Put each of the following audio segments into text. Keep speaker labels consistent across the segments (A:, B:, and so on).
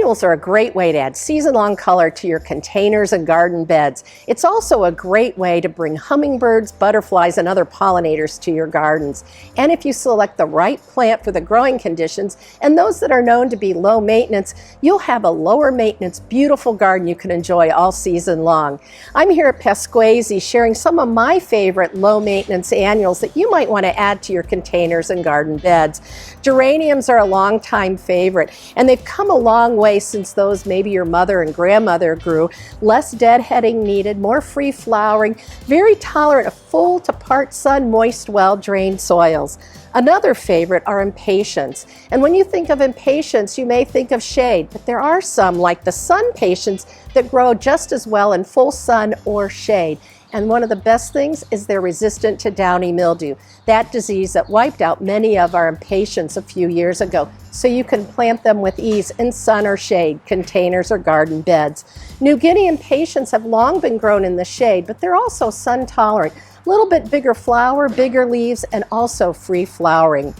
A: Annuals are a great way to add season-long color to your containers and garden beds. It's also a great way to bring hummingbirds, butterflies, and other pollinators to your gardens. And if you select the right plant for the growing conditions and those that are known to be low maintenance, you'll have a lower maintenance, beautiful garden you can enjoy all season long. I'm here at Pasquesi sharing some of my favorite low maintenance annuals that you might want to add to your containers and garden beds. Geraniums are a long-time favorite, and they've come a long way since those maybe your mother and grandmother grew. Less deadheading needed, more free flowering, very tolerant of full to part sun, moist, well-drained soils. Another favorite are impatiens. And when you think of impatiens, you may think of shade, but there are some, like the sun patiens, that grow just as well in full sun or shade. And one of the best things is they're resistant to downy mildew, that disease that wiped out many of our impatiens a few years ago. So you can plant them with ease in sun or shade, containers or garden beds. New Guinea impatiens have long been grown in the shade, but they're also sun tolerant. A little bit bigger flower, bigger leaves, and also free flowering.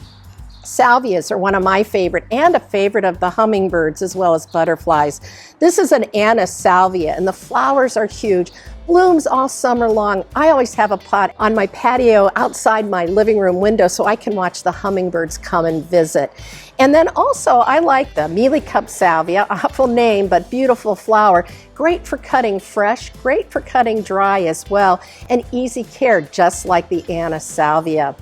A: Salvias are one of my favorite and a favorite of the hummingbirds as well as butterflies. This is an anise salvia and the flowers are huge. Blooms all summer long. I always have a pot on my patio outside my living room window so I can watch the hummingbirds come and visit. And then also I like the mealy cup salvia, awful name but beautiful flower. Great for cutting fresh, great for cutting dry as well, and easy care just like the anise salvia.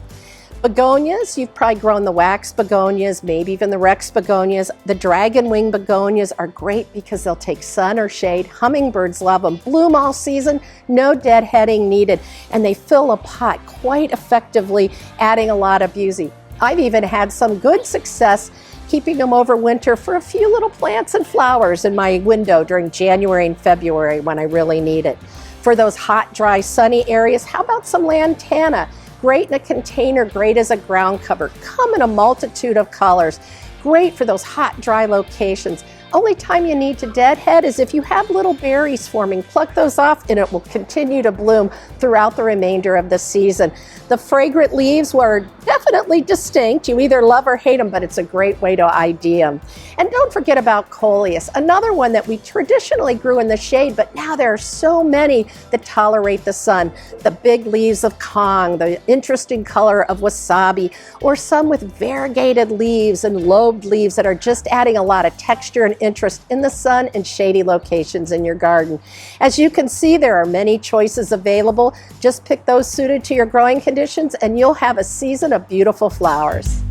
A: Begonias, you've probably grown the wax begonias, maybe even the Rex begonias. The dragon wing begonias are great because they'll take sun or shade. Hummingbirds love them. Bloom all season, no deadheading needed, and they fill a pot quite effectively, adding a lot of beauty. I've even had some good success keeping them over winter for a few little plants and flowers in my window during January and February when I really need it. For those hot, dry, sunny areas, how about some lantana? Great in a container, great as a ground cover. Come in a multitude of colors. Great for those hot, dry locations. Only time you need to deadhead is if you have little berries forming. Pluck those off and it will continue to bloom throughout the remainder of the season. The fragrant leaves were definitely distinct. You either love or hate them, but it's a great way to ID them. And don't forget about coleus, another one that we traditionally grew in the shade, but now there are so many that tolerate the sun. The big leaves of Kong, the interesting color of wasabi, or some with variegated leaves and lobed leaves that are just adding a lot of texture and interest in the sun and shady locations in your garden. As you can see, there are many choices available. Just pick those suited to your growing conditions and you'll have a season of beautiful flowers.